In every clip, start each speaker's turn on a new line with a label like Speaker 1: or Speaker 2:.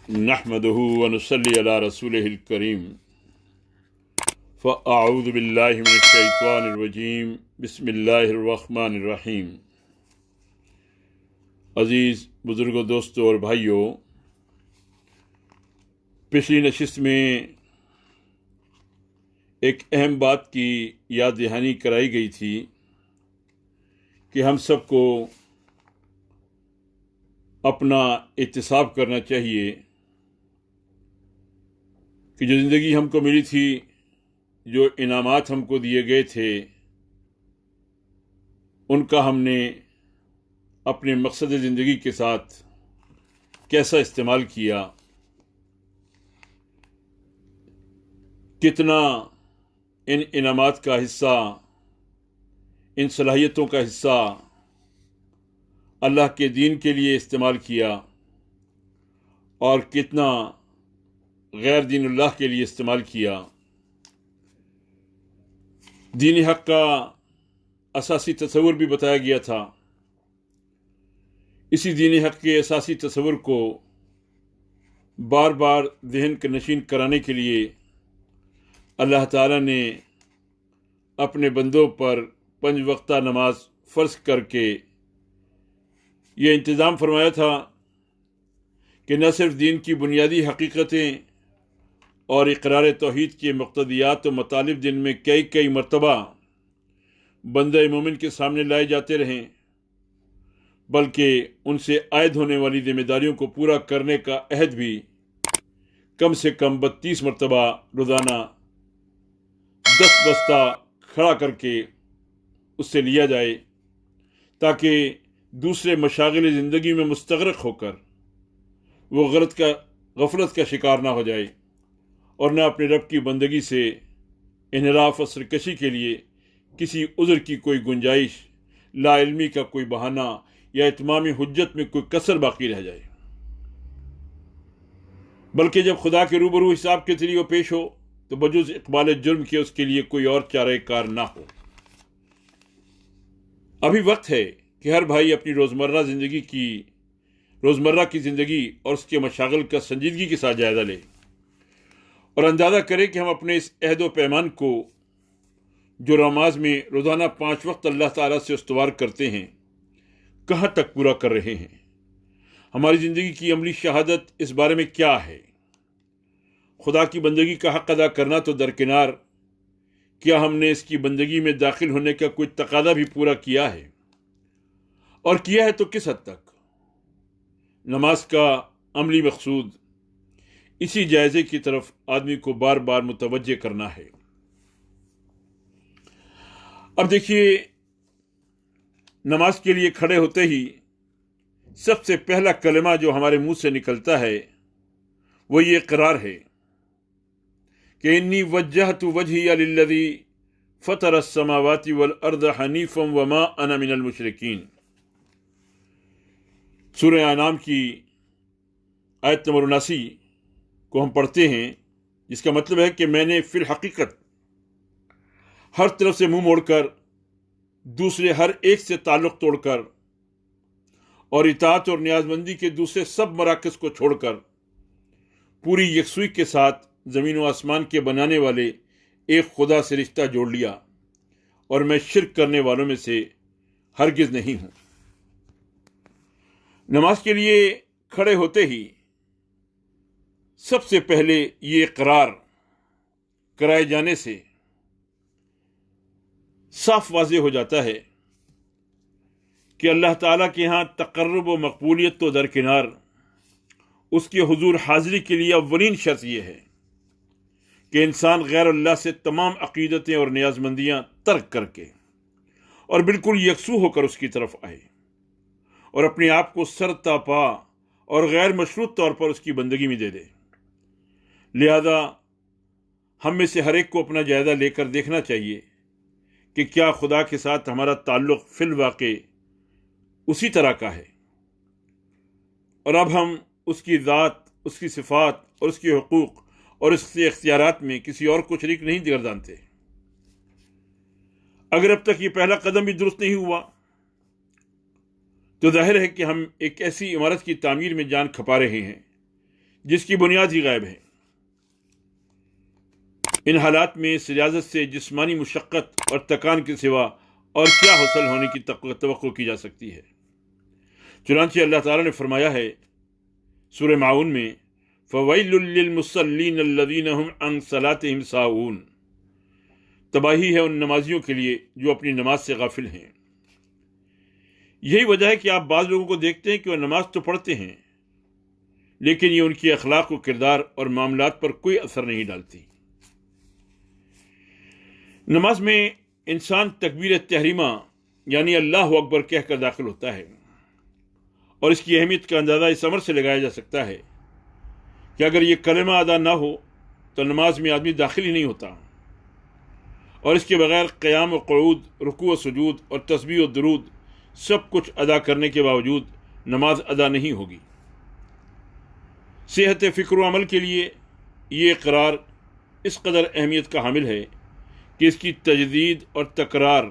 Speaker 1: نحمده ونصلي على رسوله الكريم فأعوذ بالله من الشيطان الرجيم بسم اللہ الرحمن الرحیم۔ عزیز بزرگوں، دوستوں اور بھائیوں، پچھلی نشست میں ایک اہم بات کی یاد دہانی کرائی گئی تھی کہ ہم سب کو اپنا احتساب کرنا چاہیے کہ جو زندگی ہم کو ملی تھی، جو انعامات ہم کو دیے گئے تھے، ان کا ہم نے اپنے مقصد زندگی کے ساتھ کیسا استعمال کیا، کتنا ان انعامات کا حصہ، ان صلاحیتوں کا حصہ اللہ کے دین کے لیے استعمال کیا اور کتنا غیر دین اللہ کے لیے استعمال کیا۔ دین حق کا اساسی تصور بھی بتایا گیا تھا۔ اسی دین حق کے اساسی تصور کو بار بار ذہن کا نشین کرانے کے لیے اللہ تعالیٰ نے اپنے بندوں پر 5 وقتہ نماز فرض کر کے یہ انتظام فرمایا تھا کہ نہ صرف دین کی بنیادی حقیقتیں اور اقرار توحید کے مقتضیات و مطالب دن میں کئی مرتبہ بندہ مومن کے سامنے لائے جاتے رہیں، بلکہ ان سے عائد ہونے والی ذمہ داریوں کو پورا کرنے کا عہد بھی کم سے کم 32 مرتبہ روزانہ دستہ کھڑا کر کے اس سے لیا جائے، تاکہ دوسرے مشاغل زندگی میں مستغرق ہو کر وہ غفلت کا شکار نہ ہو جائے اور نہ اپنے رب کی بندگی سے انحراف و سرکشی کے لیے کسی عذر کی کوئی گنجائش، لا علمی کا کوئی بہانہ یا اتمام حجت میں کوئی کسر باقی رہ جائے، بلکہ جب خدا کے روبرو حساب کے ذریعے پیش ہو تو بجز اقبال جرم کے اس کے لیے کوئی اور چارہ کار نہ ہو۔ ابھی وقت ہے کہ ہر بھائی اپنی روزمرہ کی زندگی اور اس کے مشاغل کا سنجیدگی کے ساتھ جائزہ لے اور اندازہ کرے کہ ہم اپنے اس عہد و پیمان کو جو نماز میں روزانہ 5 وقت اللہ تعالیٰ سے استوار کرتے ہیں، کہاں تک پورا کر رہے ہیں۔ ہماری زندگی کی عملی شہادت اس بارے میں کیا ہے؟ خدا کی بندگی کا حق ادا کرنا تو درکنار، کیا ہم نے اس کی بندگی میں داخل ہونے کا کوئی تقاضا بھی پورا کیا ہے؟ اور کیا ہے تو کس حد تک؟ نماز کا عملی مقصود اسی جائزے کی طرف آدمی کو بار بار متوجہ کرنا ہے۔ اب دیکھیے، نماز کے لیے کھڑے ہوتے ہی سب سے پہلا کلمہ جو ہمارے منہ سے نکلتا ہے وہ یہ اقرار ہے کہ انی وجہت وجہی للذی فطر السماوات والارض حنیفا وما انا من المشرکین۔ سورہ انعام کی آیت نمبر 79 کو ہم پڑھتے ہیں، جس کا مطلب ہے کہ میں نے فی الحقیقت ہر طرف سے منہ موڑ کر، دوسرے ہر ایک سے تعلق توڑ کر اور اطاعت اور نیاز مندی کے دوسرے سب مراکز کو چھوڑ کر پوری یکسوئی کے ساتھ زمین و آسمان کے بنانے والے ایک خدا سے رشتہ جوڑ لیا، اور میں شرک کرنے والوں میں سے ہرگز نہیں ہوں۔ نماز کے لیے کھڑے ہوتے ہی سب سے پہلے یہ اقرار کرائے جانے سے صاف واضح ہو جاتا ہے کہ اللہ تعالیٰ کے ہاں تقرب و مقبولیت تو درکنار، اس کے حضور حاضری کے لیے اولین شرط یہ ہے کہ انسان غیر اللہ سے تمام عقیدتیں اور نیاز مندیاں ترک کر کے اور بالکل یکسو ہو کر اس کی طرف آئے اور اپنے آپ کو سر تا پا اور غیر مشروط طور پر اس کی بندگی میں دے دے۔ لہذا ہم میں سے ہر ایک کو اپنا جائزہ لے کر دیکھنا چاہیے کہ کیا خدا کے ساتھ ہمارا تعلق فی الواقع اسی طرح کا ہے، اور اب ہم اس کی ذات، اس کی صفات اور اس کے حقوق اور اس کے اختیارات میں کسی اور کو شریک نہیں گردانتے۔ اگر اب تک یہ پہلا قدم بھی درست نہیں ہوا تو ظاہر ہے کہ ہم ایک ایسی عمارت کی تعمیر میں جان کھپا رہے ہیں جس کی بنیاد ہی غائب ہے۔ ان حالات میں اس ریاضت سے جسمانی مشقت اور تکان کے سوا اور کیا حاصل ہونے کی توقع کی جا سکتی ہے؟ چنانچہ اللہ تعالیٰ نے فرمایا ہے سورہ معاون میں، فَوَيْلٌ لِّلْمُصَلِّينَ الَّذِينَ هُمْ عَن صَلَاتِهِمْ سَاهُونَ، تباہی ہے ان نمازیوں کے لیے جو اپنی نماز سے غافل ہیں۔ یہی وجہ ہے کہ آپ بعض لوگوں کو دیکھتے ہیں کہ وہ نماز تو پڑھتے ہیں لیکن یہ ان کی اخلاق و کردار اور معاملات پر کوئی اثر نہیں ڈالتی۔ نماز میں انسان تکبیر تحریمہ یعنی اللہ اکبر کہہ کر داخل ہوتا ہے، اور اس کی اہمیت کا اندازہ اس امر سے لگایا جا سکتا ہے کہ اگر یہ کلمہ ادا نہ ہو تو نماز میں آدمی داخل ہی نہیں ہوتا، اور اس کے بغیر قیام و قعود، رکوع و سجود اور تسبیح و درود سب کچھ ادا کرنے کے باوجود نماز ادا نہیں ہوگی۔ صحت فکر و عمل کے لیے یہ اقرار اس قدر اہمیت کا حامل ہے کہ اس کی تجدید اور تکرار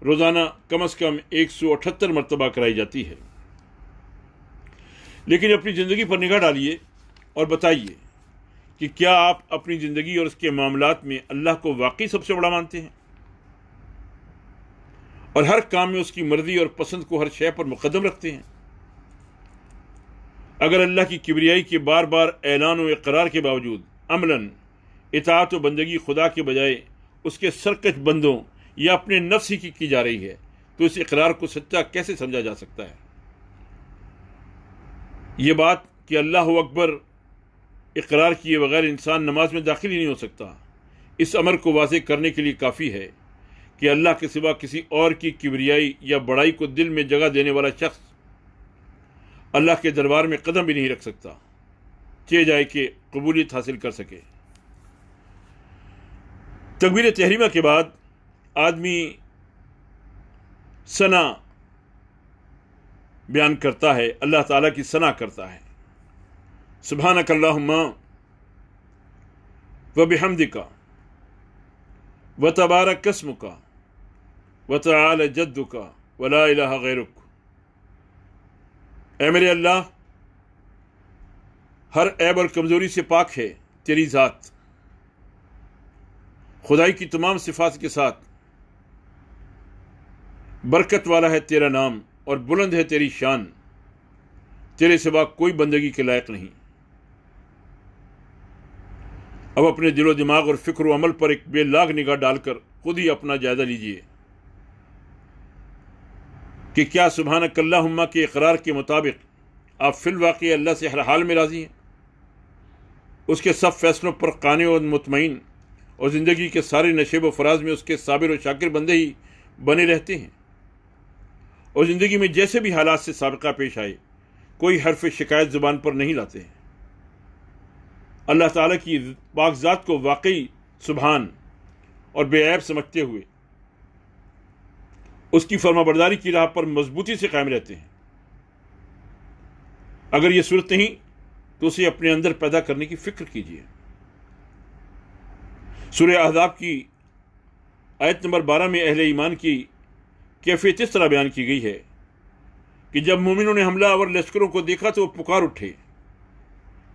Speaker 1: روزانہ کم از کم 178 مرتبہ کرائی جاتی ہے۔ لیکن اپنی زندگی پر نگاہ ڈالیے اور بتائیے کہ کیا آپ اپنی زندگی اور اس کے معاملات میں اللہ کو واقعی سب سے بڑا مانتے ہیں اور ہر کام میں اس کی مرضی اور پسند کو ہر شے پر مقدم رکھتے ہیں؟ اگر اللہ کی کبریائی کے بار بار اعلان و اقرار کے باوجود عملاً اطاعت و بندگی خدا کے بجائے اس کے سرکش بندوں یا اپنے نفس ہی کی جا رہی ہے تو اس اقرار کو سچا کیسے سمجھا جا سکتا ہے؟ یہ بات کہ اللہ اکبر اقرار کیے بغیر انسان نماز میں داخل ہی نہیں ہو سکتا، اس امر کو واضح کرنے کے لیے کافی ہے کہ اللہ کے سوا کسی اور کی کبریائی یا بڑائی کو دل میں جگہ دینے والا شخص اللہ کے دربار میں قدم بھی نہیں رکھ سکتا، چاہے جائے کہ قبولیت حاصل کر سکے۔ تکبیر تحریمہ کے بعد آدمی ثنا بیان کرتا ہے، اللہ تعالیٰ کی ثنا کرتا ہے، سبحانک اللہم وبحمدک وتبارک اسمک وتعالی جدک ولا الہ غیرک۔ اے میرے اللہ، ہر عیب اور کمزوری سے پاک ہے تیری ذات، خدائی کی تمام صفات کے ساتھ برکت والا ہے تیرا نام اور بلند ہے تیری شان، تیرے سوا کوئی بندگی کے لائق نہیں۔ اب اپنے دل و دماغ اور فکر و عمل پر ایک بے لاگ نگاہ ڈال کر خود ہی اپنا جائزہ لیجئے کہ کیا سبحانک اللہم کے اقرار کے مطابق آپ فی الواقع اللہ سے ہر حال میں راضی ہیں، اس کے سب فیصلوں پر قانع و مطمئن، اور زندگی کے سارے نشیب و فراز میں اس کے صابر و شاکر بندے ہی بنے رہتے ہیں، اور زندگی میں جیسے بھی حالات سے سابقہ پیش آئے کوئی حرف شکایت زبان پر نہیں لاتے ہیں؟ اللہ تعالیٰ کی پاک ذات کو واقعی سبحان اور بے عیب سمجھتے ہوئے اس کی فرما برداری کی راہ پر مضبوطی سے قائم رہتے ہیں۔ اگر یہ صورت نہیں تو اسے اپنے اندر پیدا کرنے کی فکر کیجیے۔ سورہ احزاب کی آیت نمبر 12 میں اہل ایمان کی کیفیت اس طرح بیان کی گئی ہے کہ جب مومنوں نے حملہ آور لشکروں کو دیکھا تو وہ پکار اٹھے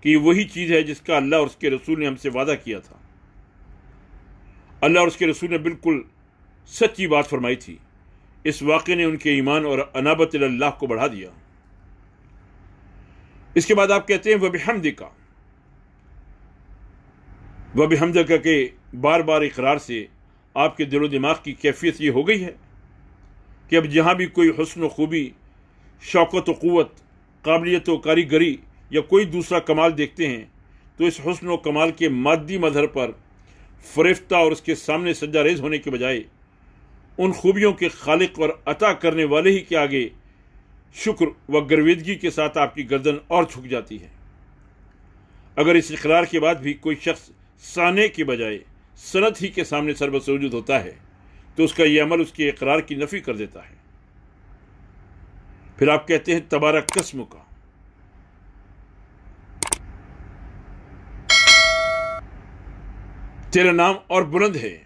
Speaker 1: کہ یہ وہی چیز ہے جس کا اللہ اور اس کے رسول نے ہم سے وعدہ کیا تھا۔ اللہ اور اس کے رسول نے بالکل سچی بات فرمائی تھی۔ اس واقعے نے ان کے ایمان اور انابت اللہ کو بڑھا دیا۔ اس کے بعد آپ کہتے ہیں وبحمدک، وبحمدک کے بار بار اقرار سے آپ کے دل و دماغ کی کیفیت یہ ہو گئی ہے کہ اب جہاں بھی کوئی حسن و خوبی، شوکت و قوت، قابلیت و کاریگری یا کوئی دوسرا کمال دیکھتے ہیں تو اس حسن و کمال کے مادی مظہر پر فریفتہ اور اس کے سامنے سجدہ ریز ہونے کے بجائے ان خوبیوں کے خالق اور عطا کرنے والے ہی کے آگے شکر و گرویدگی کے ساتھ آپ کی گردن اور جھک جاتی ہے۔ اگر اس اقرار کے بعد بھی کوئی شخص سانے کے بجائے سند ہی کے سامنے سر بسجود ہوتا ہے تو اس کا یہ عمل اس کے اقرار کی نفی کر دیتا ہے۔ پھر آپ کہتے ہیں تبارک اسمک، تیرا نام اور بلند ہے،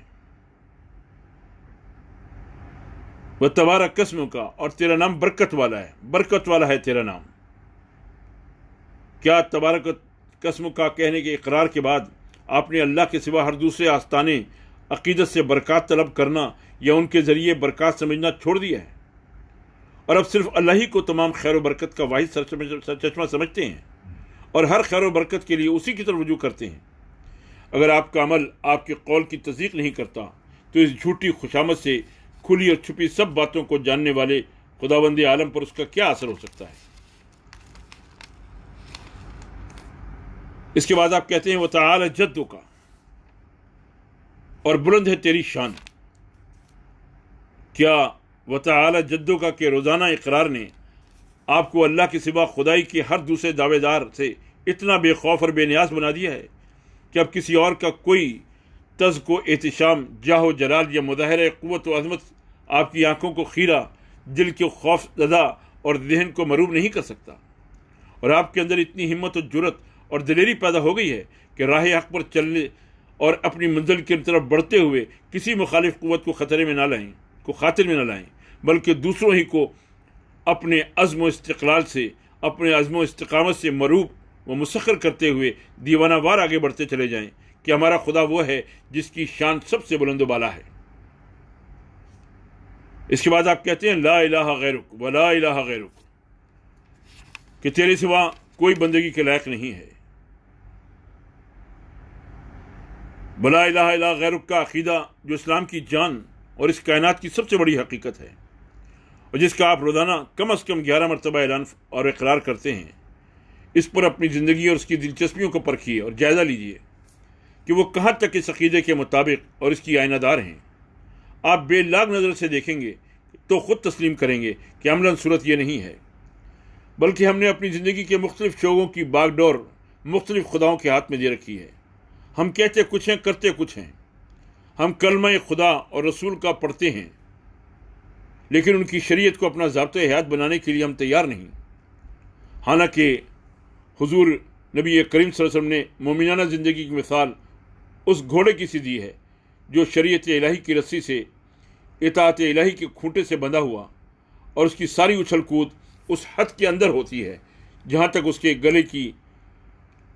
Speaker 1: وہ تبارک اسمک، اور تیرا نام برکت والا ہے، برکت والا ہے تیرا نام۔ کیا تبارک قسم کا کہنے کے اقرار کے بعد آپ نے اللہ کے سوا ہر دوسرے آستانے عقیدت سے برکات طلب کرنا یا ان کے ذریعے برکات سمجھنا چھوڑ دیا ہے، اور اب صرف اللہ ہی کو تمام خیر و برکت کا واحد سرچشمہ سمجھتے ہیں اور ہر خیر و برکت کے لیے اسی کی طرف رجوع کرتے ہیں۔ اگر آپ کا عمل آپ کے قول کی تصدیق نہیں کرتا تو اس جھوٹی خوشامد سے کھلی اور چھپی سب باتوں کو جاننے والے خداوند عالم پر اس کا کیا اثر ہو سکتا ہے؟ اس کے بعد آپ کہتے ہیں وَتَعَالَ جَدُّكَ، اور بلند ہے تیری شان۔ کیا وَتَعَالَ جَدُّكَ کے روزانہ اقرار نے آپ کو اللہ کے سوا خدائی کے ہر دوسرے دعوے دار سے اتنا بے خوف اور بے نیاز بنا دیا ہے کہ اب کسی اور کا کوئی تزک و احتشام، جاہ و جلال یا مظاہرہ قوت و عظمت آپ کی آنکھوں کو خیرہ، دل کے خوف زدہ اور ذہن کو مروب نہیں کر سکتا، اور آپ کے اندر اتنی ہمت و جرت اور دلیری پیدا ہو گئی ہے کہ راہ حق پر چلنے اور اپنی منزل کی طرف بڑھتے ہوئے کسی مخالف قوت کو خاطر میں نہ لائیں، بلکہ دوسروں ہی کو اپنے عزم و استقلال سے، اپنے عزم و استقامت سے مروب و مسخر کرتے ہوئے دیوانہ وار آگے بڑھتے چلے جائیں کہ ہمارا خدا وہ ہے جس کی شان سب سے بلند و بالا ہے۔ اس کے بعد آپ کہتے ہیں لا الہ غیرک ولا الہ غیرک، کہ تیرے سوا کوئی بندگی کے لائق نہیں ہے۔ ولا الہ الا غیرک کا عقیدہ جو اسلام کی جان اور اس کائنات کی سب سے بڑی حقیقت ہے، اور جس کا آپ روزانہ کم از کم 11 مرتبہ اعلان اور اقرار کرتے ہیں، اس پر اپنی زندگی اور اس کی دلچسپیوں کو پرکھیے اور جائزہ لیجیے کہ وہ کہاں تک اس عقیدے کے مطابق اور اس کی آئینہ دار ہیں۔ آپ بے لاگ نظر سے دیکھیں گے تو خود تسلیم کریں گے کہ عملاً صورت یہ نہیں ہے، بلکہ ہم نے اپنی زندگی کے مختلف شعبوں کی باغ ڈور مختلف خداؤں کے ہاتھ میں دے رکھی ہے۔ ہم کہتے کچھ ہیں، کرتے کچھ ہیں۔ ہم کلمہ خدا اور رسول کا پڑھتے ہیں، لیکن ان کی شریعت کو اپنا ضابطۂ حیات بنانے کے لیے ہم تیار نہیں۔ حالانکہ حضور نبی کریم صلی اللہ علیہ وسلم نے مومنانہ زندگی کی مثال اس گھوڑے کی سی دی ہے جو شریعت الہی کی رسی سے، اطاعت الہی کے کھوٹے سے بندھا ہوا، اور اس کی ساری اچھل کود اس حد کے اندر ہوتی ہے جہاں تک اس کے گلے کی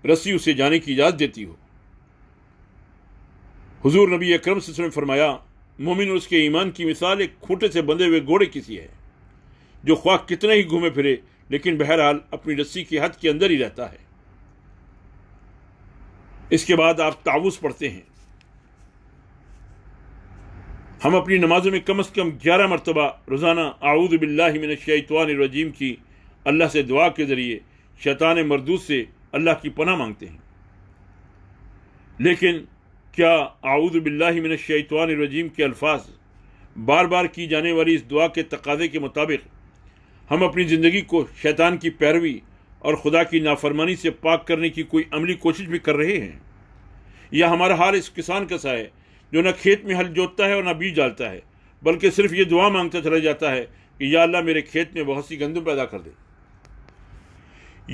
Speaker 1: رسی اسے جانے کی اجازت دیتی ہو۔ حضور نبی اکرم صلی اللہ علیہ وسلم نے فرمایا مومن اور اس کے ایمان کی مثال ایک کھوٹے سے بندھے ہوئے گھوڑے کی سی ہے جو خواہ کتنے ہی گھومے پھرے لیکن بہرحال اپنی رسی کی حد کے اندر ہی رہتا ہے۔ اس کے بعد آپ تعوذ پڑھتے ہیں۔ ہم اپنی نمازوں میں کم از کم 11 مرتبہ روزانہ اعوذ باللہ من الشیطان الرجیم کی اللہ سے دعا کے ذریعے شیطان مردود سے اللہ کی پناہ مانگتے ہیں۔ لیکن کیا اعوذ باللہ من الشیطان الرجیم کے الفاظ بار بار کی جانے والی اس دعا کے تقاضے کے مطابق ہم اپنی زندگی کو شیطان کی پیروی اور خدا کی نافرمانی سے پاک کرنے کی کوئی عملی کوشش بھی کر رہے ہیں؟ یا ہمارا حال اس کسان کا سا ہے جو نہ کھیت میں ہل جوتتا ہے اور نہ بیج ڈالتا ہے، بلکہ صرف یہ دعا مانگتا چلا جاتا ہے کہ یا اللہ میرے کھیت میں بہت سی گندم پیدا کر دے۔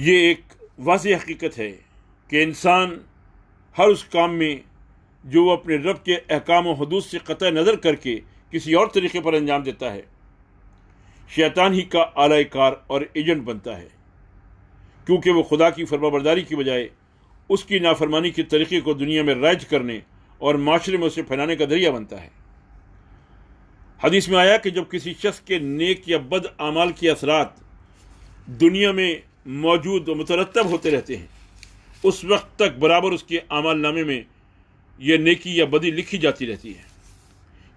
Speaker 1: یہ ایک واضح حقیقت ہے کہ انسان ہر اس کام میں جو وہ اپنے رب کے احکام و حدود سے قطع نظر کر کے کسی اور طریقے پر انجام دیتا ہے، شیطان ہی کا اعلی کار اور ایجنٹ بنتا ہے، کیونکہ وہ خدا کی فرمانبرداری کی بجائے اس کی نافرمانی کے طریقے کو دنیا میں رائج کرنے اور معاشرے میں اسے پھیلانے کا ذریعہ بنتا ہے۔ حدیث میں آیا کہ جب کسی شخص کے نیک یا بد اعمال کے اثرات دنیا میں موجود و مترتب ہوتے رہتے ہیں، اس وقت تک برابر اس کے اعمال نامے میں یہ نیکی یا بدی لکھی جاتی رہتی ہے،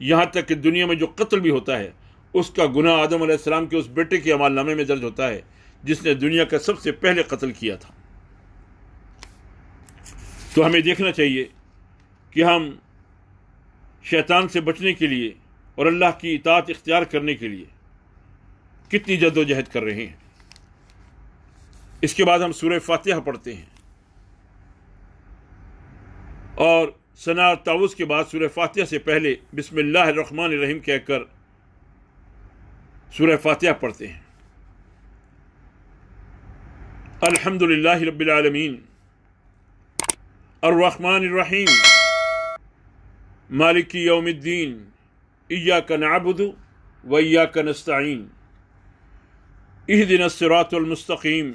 Speaker 1: یہاں تک کہ دنیا میں جو قتل بھی ہوتا ہے اس کا گناہ آدم علیہ السلام کے اس بیٹے کے اعمال نامے میں درج ہوتا ہے جس نے دنیا کا سب سے پہلے قتل کیا تھا۔ تو ہمیں دیکھنا چاہیے کہ ہم شیطان سے بچنے کے لیے اور اللہ کی اطاعت اختیار کرنے کے لیے کتنی جد و جہد کر رہے ہیں۔ اس کے بعد ہم سورہ فاتحہ پڑھتے ہیں، اور ثنا اور تعوذ کے بعد سورہ فاتحہ سے پہلے بسم اللہ الرحمن الرحیم کہہ کر سورہ فاتحہ پڑھتے ہیں۔ الحمد للہ رب العالمین الرحمن الرحیم مالک یوم الدین ایاک نعبد و ایاک نستعین اہدنا الصراط المستقیم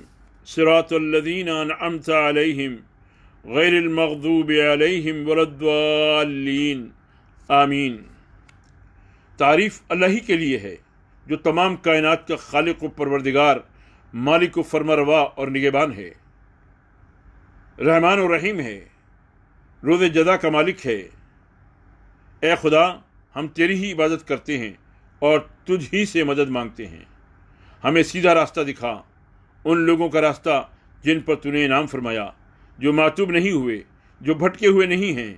Speaker 1: صراط الذین انعمت علیہم غیر المغضوب علیہم ولا الضالین آمین۔ تعریف اللہ ہی کے لیے ہے جو تمام کائنات کا خالق و پروردگار، مالک و فرمانروا اور نگہبان ہے، رحمان و رحیم ہے، روز جزا کا مالک ہے۔ اے خدا، ہم تیری ہی عبادت کرتے ہیں اور تجھ ہی سے مدد مانگتے ہیں۔ ہمیں سیدھا راستہ دکھا، ان لوگوں کا راستہ جن پر تو نے انعام فرمایا، جو معتوب نہیں ہوئے، جو بھٹکے ہوئے نہیں ہیں۔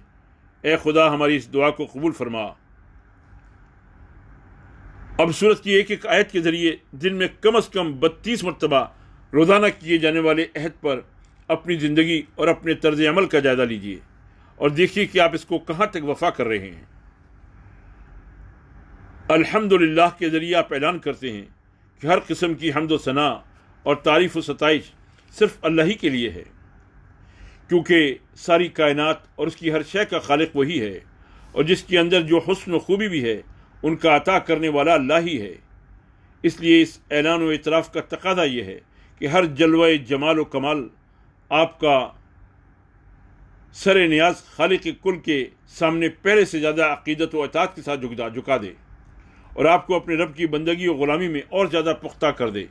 Speaker 1: اے خدا، ہماری اس دعا کو قبول فرما۔ اب سورت کی ایک ایک آیت کے ذریعے دن میں کم از کم 32 مرتبہ روزانہ کیے جانے والے عہد پر اپنی زندگی اور اپنے طرز عمل کا جائزہ لیجیے اور دیکھیے کہ آپ اس کو کہاں تک وفا کر رہے ہیں۔ الحمدللہ کے ذریعے آپ اعلان کرتے ہیں کہ ہر قسم کی حمد و ثنا اور تعریف و ستائش صرف اللہ ہی کے لیے ہے، کیونکہ ساری کائنات اور اس کی ہر شے کا خالق وہی ہے، اور جس کے اندر جو حسن و خوبی بھی ہے ان کا عطا کرنے والا اللہ ہی ہے۔ اس لیے اس اعلان و اعتراف کا تقاضا یہ ہے کہ ہر جلوہ جمال و کمال آپ کا سر نیاز خالق کل کے سامنے پہلے سے زیادہ عقیدت و اطاعت کے ساتھ جھکا دے اور آپ کو اپنے رب کی بندگی و غلامی میں اور زیادہ پختہ کر دے،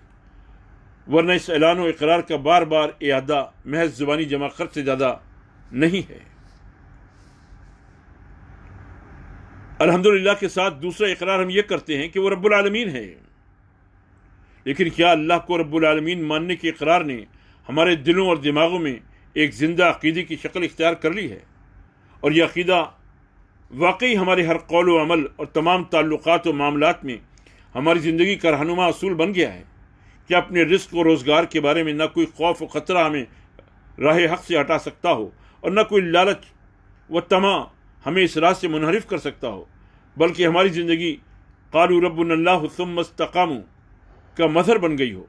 Speaker 1: ورنہ اس اعلان و اقرار کا بار بار اعادہ محض زبانی جمع خرچ سے زیادہ نہیں ہے۔ الحمدللہ کے ساتھ دوسرا اقرار ہم یہ کرتے ہیں کہ وہ رب العالمین ہے، لیکن کیا اللہ کو رب العالمین ماننے کے اقرار نے ہمارے دلوں اور دماغوں میں ایک زندہ عقیدے کی شکل اختیار کر لی ہے، اور یہ عقیدہ واقعی ہمارے ہر قول و عمل اور تمام تعلقات و معاملات میں ہماری زندگی کا رہنما اصول بن گیا ہے کہ اپنے رزق و روزگار کے بارے میں نہ کوئی خوف و خطرہ ہمیں راہ حق سے ہٹا سکتا ہو، اور نہ کوئی لالچ و طمع ہمیں اس راہ سے منحرف کر سکتا ہو، بلکہ ہماری زندگی قالوا ربنا اللہ ثم استقاموا کا مظہر بن گئی ہو،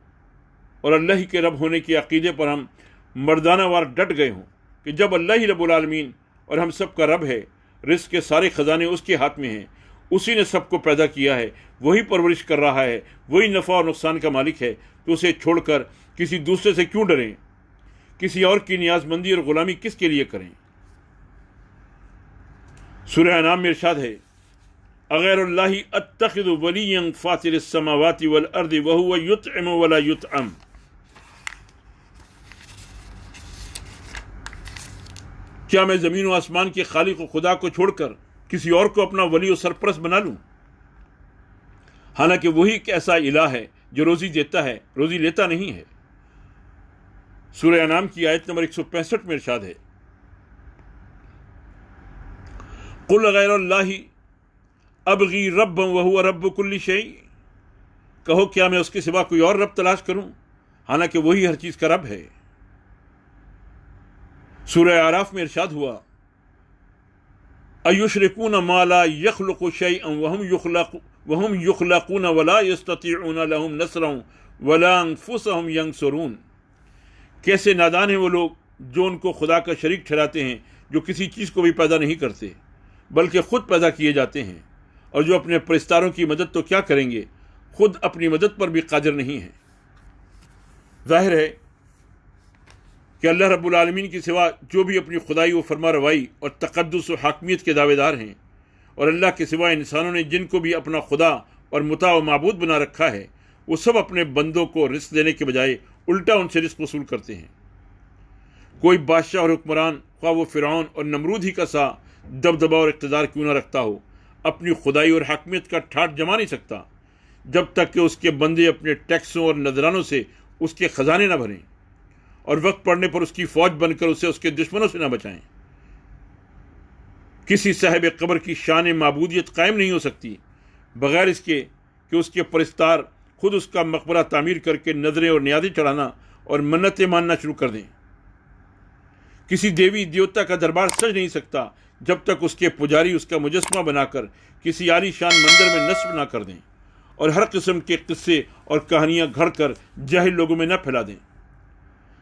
Speaker 1: اور اللہ ہی کے رب ہونے کے عقیدے پر ہم مردانہ وار ڈٹ گئے ہوں کہ جب اللہ ہی رب العالمین اور ہم سب کا رب ہے، رزق کے سارے خزانے اس کے ہاتھ میں ہیں، اسی نے سب کو پیدا کیا ہے، وہی پرورش کر رہا ہے، وہی نفع اور نقصان کا مالک ہے، تو اسے چھوڑ کر کسی دوسرے سے کیوں ڈریں؟ کسی اور کی نیاز مندی اور غلامی کس کے لیے کریں؟ سورہ انعام میں ارشاد ہے، اغیر اللہ اتخذ ولیا فاطر السماوات والارض وهو یطعم ولا یطعم۔ کیا میں زمین و آسمان کے خالق و خدا کو چھوڑ کر کسی اور کو اپنا ولی و سرپرست بنا لوں، حالانکہ وہی ایک ایسا الہ ہے جو روزی دیتا ہے، روزی لیتا نہیں ہے۔ سورہ انعام کی آیت نمبر 165 میں ارشاد ہے، قل غیر اللہ ابغی ربا وہو رب کل شیء، کہو کیا میں اس کے سوا کوئی اور رب تلاش کروں حالانکہ وہی ہر چیز کا رب ہے۔ سورہ اعراف میں ارشاد ہوا، ایشرکون ما لا یخلق شیئا وهم یخلقون ولا یستطیعون لهم نصرا ولا انفسهم ینصرون۔ کیسے نادان ہیں وہ لوگ جو ان کو خدا کا شریک ٹھہراتے ہیں، جو کسی چیز کو بھی پیدا نہیں کرتے بلکہ خود پیدا کیے جاتے ہیں، اور جو اپنے پرستاروں کی مدد تو کیا کریں گے، خود اپنی مدد پر بھی قادر نہیں ہیں۔ ظاہر ہے کہ اللہ رب العالمین کے سوا جو بھی اپنی خدائی و فرما روائی اور تقدس و حاکمیت کے دعوے دار ہیں، اور اللہ کے سوا انسانوں نے جن کو بھی اپنا خدا اور مطاع و معبود بنا رکھا ہے، وہ سب اپنے بندوں کو رزق دینے کے بجائے الٹا ان سے رزق وصول کرتے ہیں۔ کوئی بادشاہ اور حکمران، خواہ وہ فرعون اور نمرود ہی کا سا دبدبا اور اقتدار کیوں نہ رکھتا ہو، اپنی خدائی اور حاکمیت کا ٹھاٹ جما نہیں سکتا جب تک کہ اس کے بندے اپنے ٹیکسوں اور نذرانوں سے اس کے خزانے نہ بھریں اور وقت پڑنے پر اس کی فوج بن کر اسے اس کے دشمنوں سے نہ بچائیں۔ کسی صاحب قبر کی شان معبودیت قائم نہیں ہو سکتی بغیر اس کے کہ اس کے پرستار خود اس کا مقبرہ تعمیر کر کے نظریں اور نیازیں چڑھانا اور منتیں ماننا شروع کر دیں۔ کسی دیوی دیوتا کا دربار سج نہیں سکتا جب تک اس کے پجاری اس کا مجسمہ بنا کر کسی عالی شان مندر میں نصب نہ کر دیں اور ہر قسم کے قصے اور کہانیاں گھڑ کر جاہل لوگوں میں نہ پھیلا دیں۔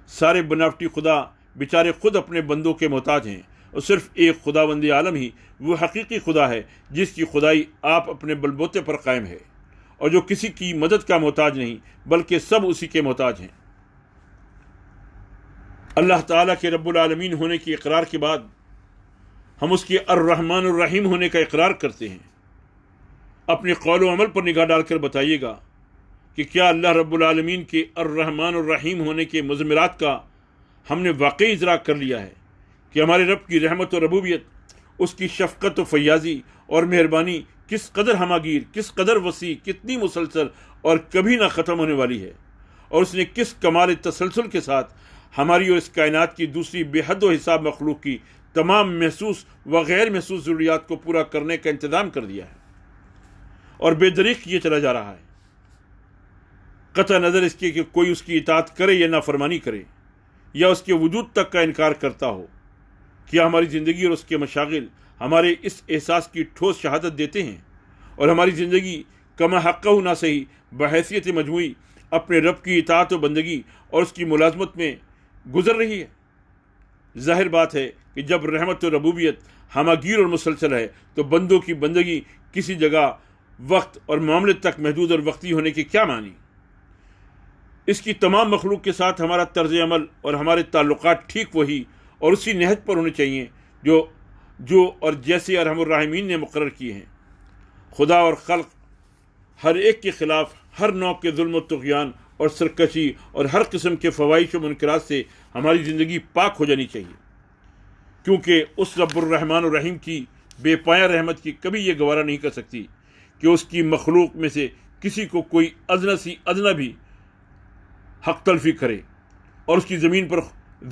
Speaker 1: سارے بناوٹی خدا بیچارے خود اپنے بندوں کے محتاج ہیں، اور صرف ایک خداوند عالم ہی وہ حقیقی خدا ہے جس کی خدائی آپ اپنے بلبوتے پر قائم ہے، اور جو کسی کی مدد کا محتاج نہیں بلکہ سب اسی کے محتاج ہیں۔ اللہ تعالیٰ کے رب العالمین ہونے کے اقرار کے بعد ہم اس کے الرحمن الرحیم ہونے کا اقرار کرتے ہیں۔ اپنے قول و عمل پر نگاہ ڈال کر بتائیے گا کہ کیا اللہ رب العالمین کے الرحمن الرحیم ہونے کے مضمرات کا ہم نے واقعی ادراک کر لیا ہے کہ ہمارے رب کی رحمت و ربوبیت، اس کی شفقت و فیاضی اور مہربانی کس قدر ہماگیر، کس قدر وسیع، کتنی مسلسل اور کبھی نہ ختم ہونے والی ہے، اور اس نے کس کمال تسلسل کے ساتھ ہماری اور اس کائنات کی دوسری بے حد و حساب مخلوق کی تمام محسوس و غیر محسوس ضروریات کو پورا کرنے کا انتظام کر دیا ہے اور بے دریغ کیے چلا جا رہا ہے، قطع نظر اس کے کہ کوئی اس کی اطاعت کرے یا نافرمانی کرے یا اس کے وجود تک کا انکار کرتا ہو۔ کیا ہماری زندگی اور اس کے مشاغل ہمارے اس احساس کی ٹھوس شہادت دیتے ہیں، اور ہماری زندگی کما حقہ نہ صحیح بحیثیت مجموعی اپنے رب کی اطاعت و بندگی اور اس کی ملازمت میں گزر رہی ہے؟ ظاہر بات ہے کہ جب رحمت و ربوبیت ہماگیر اور مسلسل ہے تو بندوں کی بندگی کسی جگہ، وقت اور معاملے تک محدود اور وقتی ہونے کے کیا معنی؟ اس کی تمام مخلوق کے ساتھ ہمارا طرز عمل اور ہمارے تعلقات ٹھیک وہی اور اسی نہج پر ہونے چاہیے جو اور جیسے ارحم الراحمین نے مقرر کیے ہیں۔ خدا اور خلق ہر ایک کے خلاف ہر نوع کے ظلم و طغیان اور سرکشی اور ہر قسم کے فواحش و منکرات سے ہماری زندگی پاک ہو جانی چاہیے، کیونکہ اس رب الرحمن الرحیم کی بے پایہ رحمت کی کبھی یہ گوارہ نہیں کر سکتی کہ اس کی مخلوق میں سے کسی کو کوئی ادنا سی ادنا بھی حق تلفی کرے اور اس کی زمین پر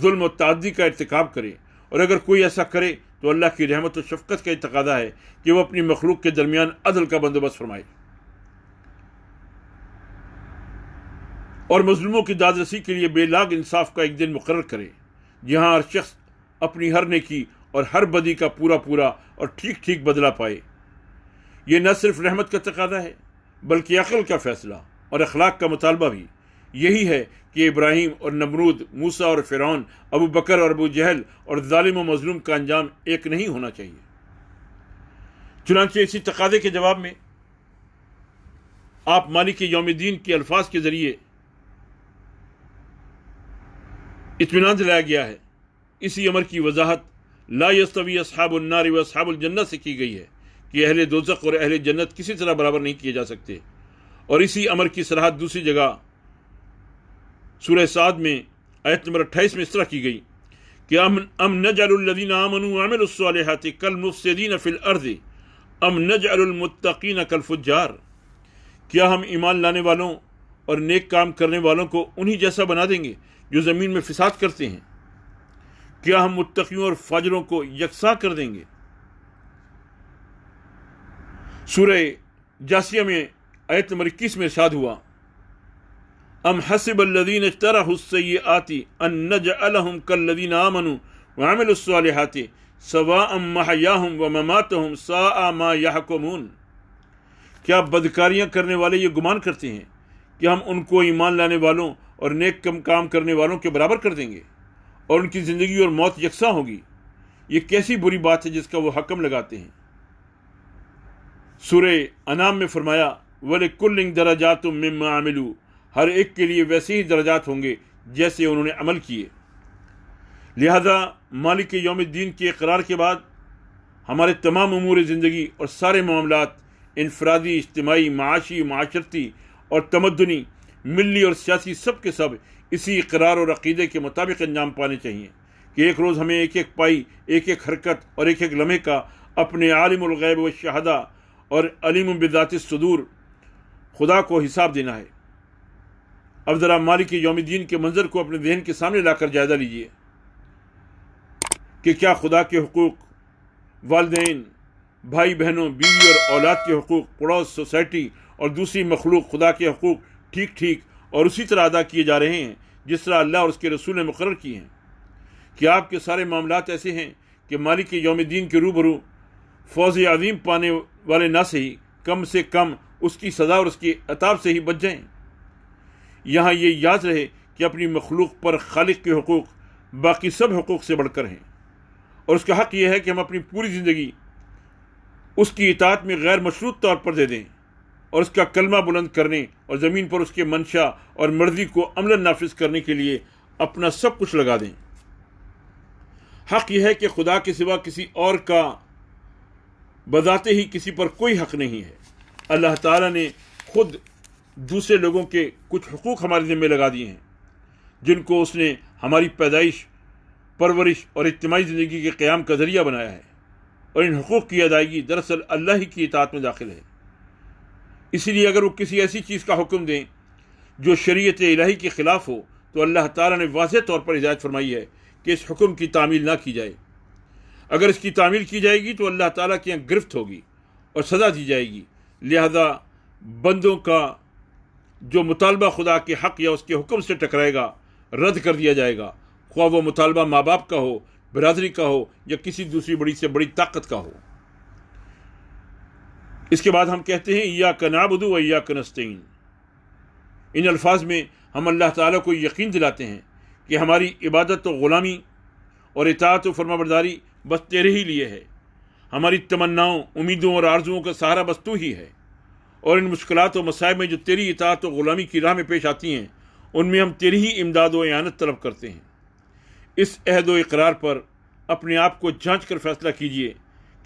Speaker 1: ظلم و تعدی کا ارتکاب کرے، اور اگر کوئی ایسا کرے تو اللہ کی رحمت و شفقت کا تقاضا ہے کہ وہ اپنی مخلوق کے درمیان عدل کا بندوبست فرمائے اور مظلوموں کی داد رسی کے لیے بے لاگ انصاف کا ایک دن مقرر کرے جہاں ہر شخص اپنی ہر نیکی اور ہر بدی کا پورا پورا اور ٹھیک ٹھیک بدلہ پائے۔ یہ نہ صرف رحمت کا تقاضا ہے بلکہ عقل کا فیصلہ اور اخلاق کا مطالبہ بھی یہی ہے کہ ابراہیم اور نمرود، موسیٰ اور فرعون، ابو بکر اور ابو جہل اور ظالم و مظلوم کا انجام ایک نہیں ہونا چاہیے۔ چنانچہ اسی تقاضے کے جواب میں آپ مالک یوم الدین کے الفاظ کے ذریعے اطمینان دلایا گیا ہے۔ اسی امر کی وضاحت لا یستوی اصحاب النار و اصحاب الجنہ سے کی گئی ہے کہ اہل دوزخ اور اہل جنت کسی طرح برابر نہیں کیے جا سکتے، اور اسی امر کی صراحت دوسری جگہ سورہ سعد میں آیت نمبر 28 میں اس طرح کی گئی کہ ام نجعل الذین آمنوا وعملوا الصالحات کالمفسدین فی الارض ام نجعل المتقین کالفجار، کیا ہم ایمان لانے والوں اور نیک کام کرنے والوں کو انہی جیسا بنا دیں گے جو زمین میں فساد کرتے ہیں؟ کیا ہم متقیوں اور فاجروں کو یکساں کر دیں گے؟ سورہ جاسیہ میں آیت نمبر 21 میں ارشاد ہوا ام حسب الذین اجترحوا السیئات ان نجعلہم کالذین آمنوا وعملوا الصالحات سواء محیاہم ومماتہم ساء ما یحکمون، کیا بدکاریاں کرنے والے یہ گمان کرتے ہیں کہ ہم ان کو ایمان لانے والوں اور نیک کام کرنے والوں کے برابر کر دیں گے اور ان کی زندگی اور موت یکساں ہوگی؟ یہ کیسی بری بات ہے جس کا وہ حکم لگاتے ہیں۔ سورہ انعام میں فرمایا وَلِكُلٍّ دَرَجَاتٌ مِّمَّا عَمِلُوا، ہر ایک کے لیے ویسے ہی درجات ہوں گے جیسے انہوں نے عمل کیے۔ لہذا مالک یوم الدین کے اقرار کے بعد ہمارے تمام امور زندگی اور سارے معاملات انفرادی، اجتماعی، معاشی، معاشرتی اور تمدنی، ملی اور سیاسی سب کے سب اسی اقرار اور عقیدے کے مطابق انجام پانے چاہیے کہ ایک روز ہمیں ایک ایک پائی، ایک ایک حرکت اور ایک ایک لمحے کا اپنے عالم الغیب والشہادہ اور علیم بذات الصدور خدا کو حساب دینا ہے۔ اب ذرا مالک یوم الدین کے منظر کو اپنے ذہن کے سامنے لا کر جائزہ لیجیے کہ کیا خدا کے حقوق، والدین، بھائی بہنوں، بیوی اور اولاد کے حقوق، پڑوس، سوسائٹی اور دوسری مخلوق خدا کے حقوق ٹھیک ٹھیک اور اسی طرح ادا کیے جا رہے ہیں جس طرح اللہ اور اس کے رسول نے مقرر کیے ہیں؟ کیا آپ کے سارے معاملات ایسے ہیں کہ مالک یوم الدین کے روبرو فوز عظیم پانے والے نہ صحیح کم سے کم اس کی سزا اور اس کی عتاب سے ہی بچ جائیں؟ یہاں یہ یاد رہے کہ اپنی مخلوق پر خالق کے حقوق باقی سب حقوق سے بڑھ کر ہیں، اور اس کا حق یہ ہے کہ ہم اپنی پوری زندگی اس کی اطاعت میں غیر مشروط طور پر دے دیں اور اس کا کلمہ بلند کرنے اور زمین پر اس کے منشا اور مرضی کو عملاً نافذ کرنے کے لیے اپنا سب کچھ لگا دیں۔ حق یہ ہے کہ خدا کے سوا کسی اور کا بذات ہی کسی پر کوئی حق نہیں ہے۔ اللہ تعالیٰ نے خود دوسرے لوگوں کے کچھ حقوق ہمارے ذمہ لگا دیے ہیں، جن کو اس نے ہماری پیدائش، پرورش اور اجتماعی زندگی کے قیام کا ذریعہ بنایا ہے، اور ان حقوق کی ادائیگی دراصل اللہ ہی کی اطاعت میں داخل ہے۔ اسی لیے اگر وہ کسی ایسی چیز کا حکم دیں جو شریعت الہی کے خلاف ہو تو اللہ تعالیٰ نے واضح طور پر ہدایت فرمائی ہے کہ اس حکم کی تعمیل نہ کی جائے۔ اگر اس کی تعمیل کی جائے گی تو اللہ تعالیٰ کے یہاں گرفت ہوگی اور سزا دی جائے گی، لہذا بندوں کا جو مطالبہ خدا کے حق یا اس کے حکم سے ٹکرائے گا رد کر دیا جائے گا، خواہ وہ مطالبہ ماں باپ کا ہو، برادری کا ہو یا کسی دوسری بڑی سے بڑی طاقت کا ہو۔ اس کے بعد ہم کہتے ہیں ایاک نعبد و ایاک نستعین۔ ان الفاظ میں ہم اللہ تعالیٰ کو یقین دلاتے ہیں کہ ہماری عبادت و غلامی اور اطاعت و فرمانبرداری بس تیرے ہی لیے ہے۔ ہماری تمناؤں، امیدوں اور آرزوؤں کا سہارا بس تو ہی ہے، اور ان مشکلات و مصائب میں جو تیری اطاعت و غلامی کی راہ میں پیش آتی ہیں ان میں ہم تیری ہی امداد و اعانت طلب کرتے ہیں۔ اس عہد و اقرار پر اپنے آپ کو جانچ کر فیصلہ کیجیے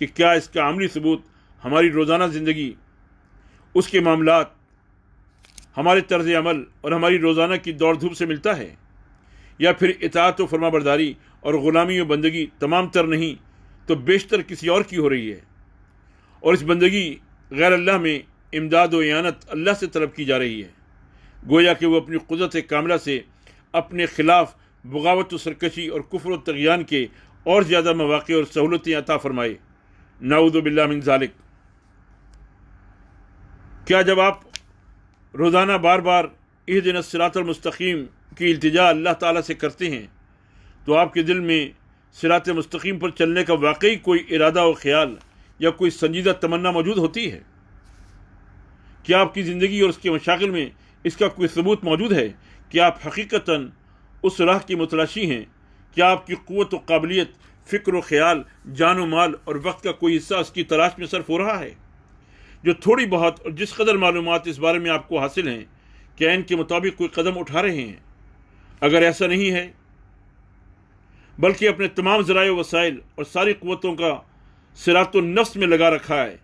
Speaker 1: کہ کیا اس کا عملی ثبوت ہماری روزانہ زندگی، اس کے معاملات، ہمارے طرز عمل اور ہماری روزانہ کی دوڑ دھوپ سے ملتا ہے، یا پھر اطاعت و فرما برداری اور غلامی و بندگی تمام تر نہیں تو بیشتر کسی اور کی ہو رہی ہے، اور اس بندگی غیر اللہ میں امداد و اعانت اللہ سے طلب کی جا رہی ہے، گویا کہ وہ اپنی قدرت کاملہ سے اپنے خلاف بغاوت و سرکشی اور کفر و طغیان کے اور زیادہ مواقع اور سہولتیں عطا فرمائے۔ نعوذ باللہ من ذالک۔ کیا جب آپ روزانہ بار بار اہدنا الصراط المستقیم کی التجا اللہ تعالیٰ سے کرتے ہیں تو آپ کے دل میں صراط مستقیم پر چلنے کا واقعی کوئی ارادہ و خیال یا کوئی سنجیدہ تمنا موجود ہوتی ہے؟ کیا آپ کی زندگی اور اس کے مشاغل میں اس کا کوئی ثبوت موجود ہے کہ آپ حقیقتاً اس راہ کی متلاشی ہیں؟ کیا آپ کی قوت و قابلیت، فکر و خیال، جان و مال اور وقت کا کوئی حصہ اس کی تلاش میں صرف ہو رہا ہے؟ جو تھوڑی بہت اور جس قدر معلومات اس بارے میں آپ کو حاصل ہیں، کیا ان کے مطابق کوئی قدم اٹھا رہے ہیں؟ اگر ایسا نہیں ہے بلکہ اپنے تمام ذرائع و وسائل اور ساری قوتوں کا صراط النفس میں لگا رکھا ہے،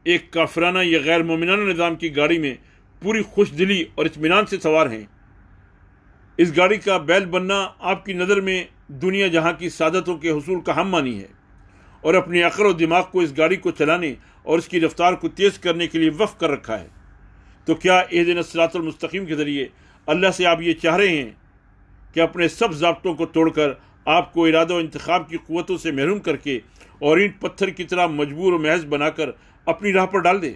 Speaker 1: ایک کافرانہ یا غیر مومنانہ نظام کی گاڑی میں پوری خوش دلی اور اطمینان سے سوار ہیں، اس گاڑی کا بیل بننا آپ کی نظر میں دنیا جہاں کی سعادتوں کے حصول کا ہم مانی ہے، اور اپنی عقل و دماغ کو اس گاڑی کو چلانے اور اس کی رفتار کو تیز کرنے کے لیے وقف کر رکھا ہے، تو کیا اہدنا الصراط المستقیم کے ذریعے اللہ سے آپ یہ چاہ رہے ہیں کہ اپنے سب ضابطوں کو توڑ کر آپ کو ارادہ و انتخاب کی قوتوں سے محروم کر کے اور اینٹ پتھر کی طرح مجبور و محض بنا کر اپنی راہ پر ڈال دے؟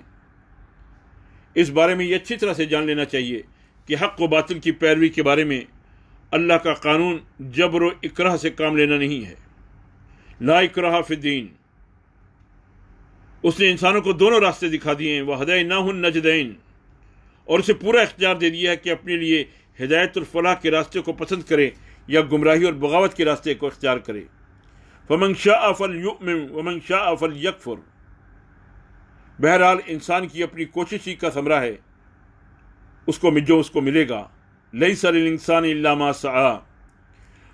Speaker 1: اس بارے میں یہ اچھی طرح سے جان لینا چاہیے کہ حق و باطل کی پیروی کے بارے میں اللہ کا قانون جبر و اکراہ سے کام لینا نہیں ہے۔ لا اکراہ فی الدین۔ اس نے انسانوں کو دونوں راستے دکھا دیے ہیں، وہدیناہ النجدین، اور اسے پورا اختیار دے دیا ہے کہ اپنے لیے ہدایت اور فلاح کے راستے کو پسند کرے یا گمراہی اور بغاوت کے راستے کو اختیار کرے۔ فمن شاء فلیؤمن ومن شاء فلیکفر۔ بہرحال انسان کی اپنی کوشش ہی کا ثمرہ ہے، اس کو ملے گا۔ لیس للانسان الا ما سعی۔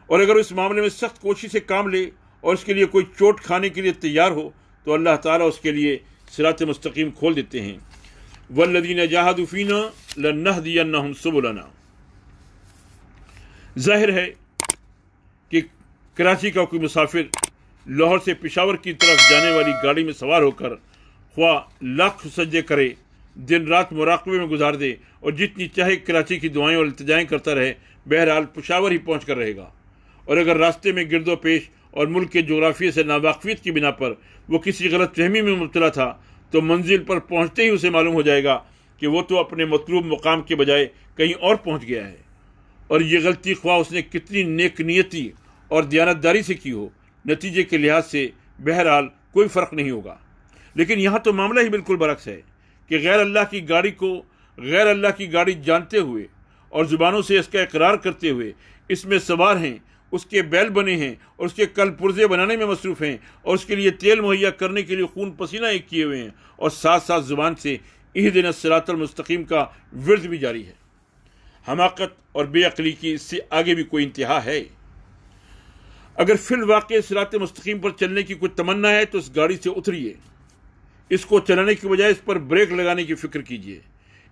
Speaker 1: اور اگر اس معاملے میں سخت کوشش سے کام لے اور اس کے لیے کوئی چوٹ کھانے کے لیے تیار ہو تو اللہ تعالیٰ اس کے لیے صراط مستقیم کھول دیتے ہیں۔ والذین جاہدوا فینا لنہدینہم سبلنا۔ ظاہر ہے کہ کراچی کا کوئی مسافر لاہور سے پشاور کی طرف جانے والی گاڑی میں سوار ہو کر خواہ لاکھ سجدے کرے، دن رات مراقبے میں گزار دے اور جتنی چاہے کراچی کی دعائیں اور التجائیں کرتا رہے، بہرحال پشاور ہی پہنچ کر رہے گا، اور اگر راستے میں گرد و پیش اور ملک کے جغرافیے سے ناواقفیت کی بنا پر وہ کسی غلط فہمی میں مبتلا تھا تو منزل پر پہنچتے ہی اسے معلوم ہو جائے گا کہ وہ تو اپنے مطلوب مقام کے بجائے کہیں اور پہنچ گیا ہے، اور یہ غلطی خواہ اس نے کتنی نیک نیتی اور دیانتداری سے کی ہو، نتیجے کے لحاظ سے بہرحال کوئی فرق نہیں ہوگا۔ لیکن یہاں تو معاملہ ہی بالکل برعکس ہے کہ غیر اللہ کی گاڑی جانتے ہوئے اور زبانوں سے اس کا اقرار کرتے ہوئے اس میں سوار ہیں، اس کے بیل بنے ہیں اور اس کے کل پرزے بنانے میں مصروف ہیں اور اس کے لیے تیل مہیا کرنے کے لیے خون پسینہ ایک کیے ہوئے ہیں، اور ساتھ ساتھ زبان سے اہدنا الصراط المستقیم کا ورد بھی جاری ہے۔ حماقت اور بے عقلی کی اس سے آگے بھی کوئی انتہا ہے؟ اگر فی الواقع صراط مستقیم پر چلنے کی کوئی تمنا ہے تو اس گاڑی سے اتریے، اس کو چلانے کی بجائے اس پر بریک لگانے کی فکر کیجیے،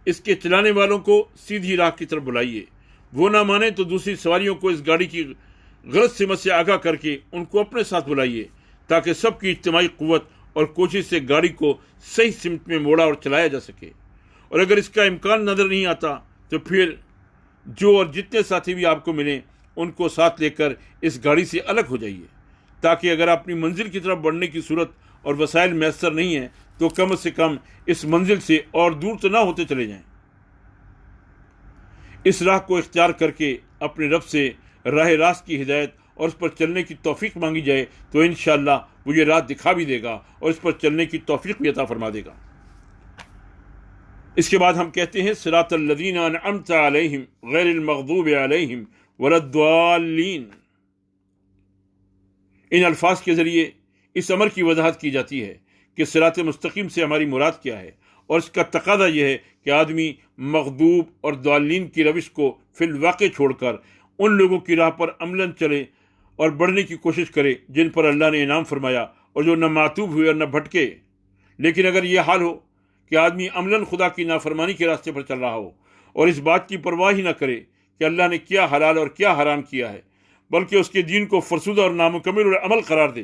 Speaker 1: اس کے چلانے والوں کو سیدھی راہ کی طرف بلائیے، وہ نہ مانے تو دوسری سواریوں کو اس گاڑی کی غلط سمت سے آگاہ کر کے ان کو اپنے ساتھ بلائیے، تاکہ سب کی اجتماعی قوت اور کوشش سے گاڑی کو صحیح سمت میں موڑا اور چلایا جا سکے۔ اور اگر اس کا امکان نظر نہیں آتا تو پھر جو اور جتنے ساتھی بھی آپ کو ملیں ان کو ساتھ لے کر اس گاڑی سے الگ ہو جائیے، تاکہ اگر اپنی منزل کی طرف بڑھنے کی صورت اور وسائل میسر نہیں ہیں تو کم سے کم اس منزل سے اور دور تو نہ ہوتے چلے جائیں۔ اس راہ کو اختیار کر کے اپنے رب سے راہ راست کی ہدایت اور اس پر چلنے کی توفیق مانگی جائے تو انشاءاللہ وہ یہ راہ دکھا بھی دے گا اور اس پر چلنے کی توفیق بھی عطا فرما دے گا۔ اس کے بعد ہم کہتے ہیں صراط الذین انعمت علیہم غیر المغضوب علیہم ولا الضالین۔ ان الفاظ کے ذریعے اس امر کی وضاحت کی جاتی ہے کہ صراط مستقیم سے ہماری مراد کیا ہے، اور اس کا تقاضا یہ ہے کہ آدمی مغضوب اور ضالین کی روش کو فی الواقع چھوڑ کر ان لوگوں کی راہ پر عملاً چلے اور بڑھنے کی کوشش کرے جن پر اللہ نے انعام فرمایا اور جو نہ معتوب ہوئے اور نہ بھٹکے۔ لیکن اگر یہ حال ہو کہ آدمی عملاً خدا کی نافرمانی کے راستے پر چل رہا ہو اور اس بات کی پرواہ ہی نہ کرے کہ اللہ نے کیا حلال اور کیا حرام کیا ہے، بلکہ اس کے دین کو فرسودہ اور نامکمل عمل قرار دے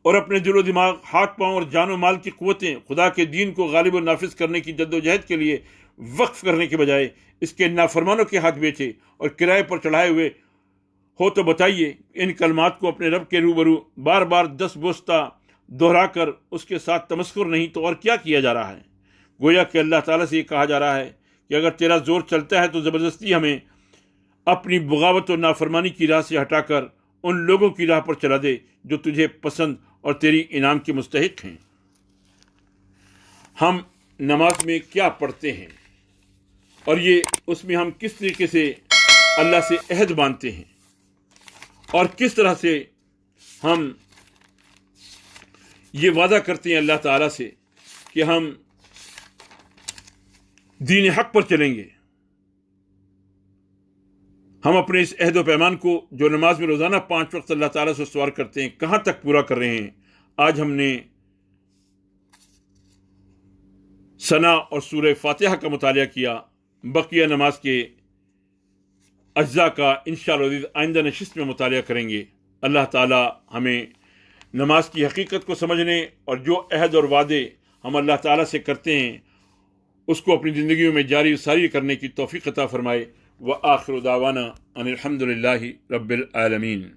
Speaker 1: اور اپنے دل و دماغ، ہاتھ پاؤں اور جان و مال کی قوتیں خدا کے دین کو غالب و نافذ کرنے کی جد و جہد کے لیے وقف کرنے کے بجائے اس کے نافرمانوں کے ہاتھ بیچے اور کرائے پر چڑھائے ہوئے ہو، تو بتائیے ان کلمات کو اپنے رب کے روبرو بار بار 10 بوستہ دہرا کر اس کے ساتھ تمسخر نہیں تو اور کیا کیا جا رہا ہے؟ گویا کہ اللہ تعالیٰ سے یہ کہا جا رہا ہے کہ اگر تیرا زور چلتا ہے تو زبردستی ہمیں اپنی بغاوت و نافرمانی کی راہ سے ہٹا کر ان لوگوں کی راہ پر چلا دے جو تجھے پسند اور تیری انعام کے مستحق ہیں۔ ہم نماز میں کیا پڑھتے ہیں اور یہ اس میں ہم کس طریقے سے اللہ سے عہد باندھتے ہیں اور کس طرح سے ہم یہ وعدہ کرتے ہیں اللہ تعالیٰ سے کہ ہم دین حق پر چلیں گے، ہم اپنے اس عہد و پیمان کو جو نماز میں روزانہ 5 وقت اللہ تعالیٰ سے استوار کرتے ہیں کہاں تک پورا کر رہے ہیں؟ آج ہم نے ثنا اور سورہ فاتحہ کا مطالعہ کیا، بقیہ نماز کے اجزاء کا انشاءاللہ آئندہ نشست میں مطالعہ کریں گے۔ اللہ تعالیٰ ہمیں نماز کی حقیقت کو سمجھنے اور جو عہد اور وعدے ہم اللہ تعالیٰ سے کرتے ہیں اس کو اپنی زندگیوں میں جاری و ساری کرنے کی توفیق عطا فرمائے۔ وآخر دعوانا ان الحمد للہ رب العالمین۔